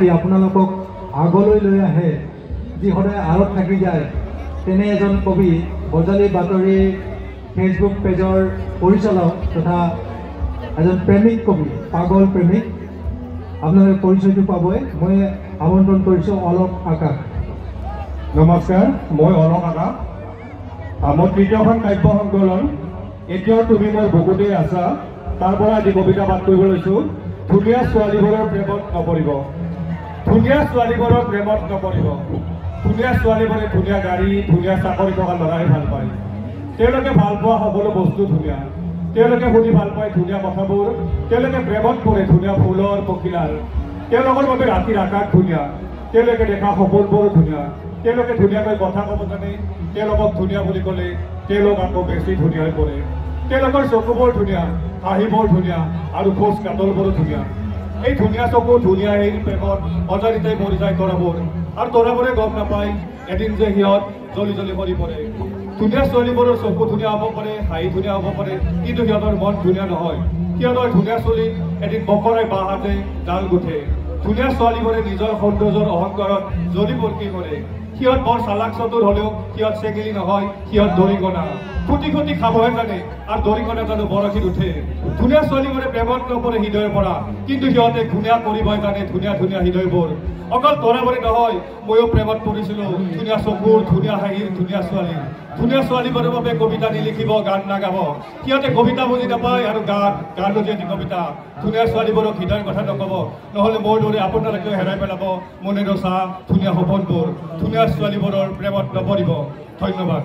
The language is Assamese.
আপোনালোকক আগলৈ লৈ আহে যি সদায় আঁৰত থাকি যায় তেনে এজন কবি বজালী বাতৰি ফেচবুক পেজৰ পৰিচালক তথা এজন প্ৰেমিক কবি পাগল প্ৰেমিক আপোনালোকে পৰিচয়টো পাবই মই আমন্ত্ৰণ কৰিছোঁ অলক আকাশ। নমস্কাৰ, মই অলক আকাশ। মোৰ তৃতীয়খন কাব্য সংকলন এতিয়াও তুমি মোৰ বুকুতে আছা তাৰ পৰা আজি কবিতা পাঠ কৰিব লৈছোঁ। ধুনীয়া ছোৱালীবোৰৰ প্ৰেমত নপৰিব, ধুনীয়া ছোৱালীবোৰৰ প্ৰেমত নপৰিব। ধুনীয়া ছোৱালীবোৰে ধুনীয়া গাড়ী ধুনীয়া চাকৰি থকা ল'ৰাই ভাল পায়। তেওঁলোকে ভাল পোৱা সকলো বস্তু ধুনীয়া, তেওঁলোকে শুনি ভাল পায় ধুনীয়া কথাবোৰ, তেওঁলোকে প্ৰেমত পৰে ধুনীয়া ফুলৰ পখিলাৰ, তেওঁলোকৰ বাবে ৰাতিৰ আকাশ ধুনীয়া, তেওঁলোকে দেখা সপোনবোৰ ধুনীয়া, তেওঁলোকে ধুনীয়াকৈ কথা ক'ব জানে, তেওঁলোকক ধুনীয়া বুলি ক'লে তেওঁলোক আকৌ বেছি ধুনীয়া হৈ পৰে। তেওঁলোকৰ চকুবোৰ ধুনীয়া, হাঁহিবোৰ ধুনীয়া আৰু খোজ কাটলবোৰো ধুনীয়া। এই ধুনীয়া চকু ধুনীয়া এই প্ৰেমত অজানিতে মৰি যায় তৰাবোৰ, আৰু তৰাবোৰে গম নাপায় এদিন যে সিহঁত জ্বলি জ্বলি মৰি পৰে। ধুনীয়া ছোৱালীবোৰৰ চকু ধুনীয়া হ'ব পাৰে, হাঁহি ধুনীয়া হ'ব পাৰে, কিন্তু সিহঁতৰ মন ধুনীয়া নহয়। সিহঁতৰ ধুনীয়া চুলিত এদিন বকৰাই বাঁহ হাতে জাল গুঠে। ধুনীয়া ছোৱালীবোৰে নিজৰ সৌন্দৰ্যৰ অহংকাৰত জ্বলি পৰ্কি কৰে। সিহঁত বৰ চালাক চতুৰ হ'লেও সিহঁত চেঙেলি নহয়, সিহঁত দৰিকণা। খুটি খুটি খাবহে জানে আৰু দৰিকণা জানো বৰশীত উঠে। ধুনীয়া ছোৱালীবোৰে প্ৰেমত নপৰে হৃদয়ৰ পৰা, কিন্তু সিহঁতে ধুনীয়া কৰিবই জানে ধুনীয়া ধুনীয়া হৃদয়বোৰ। অকল তৰাবোৰে নহয়, ময়ো প্ৰেমত পৰিছিলোঁ ধুনীয়া চকুৰ ধুনীয়া হাঁহিৰ ধুনীয়া ছোৱালী। ধুনীয়া ছোৱালীবোৰৰ বাবে কবিতা নিলিখিব, গান নাগাব। সিহঁতে কবিতা বুজি নাপায় আৰু গান বুজি কবিতা। ধুনীয়া ছোৱালীবোৰক হৃদয়ৰ কথা নক'ব, নহ'লে মোৰ দৰে আপোনালোকেও হেৰাই পেলাব মনেৰ চাহ ধুনীয়া সপোনবোৰ। ধুনীয়া ছোৱালীবোৰৰ প্ৰেমত নপৰিব। ধন্যবাদ।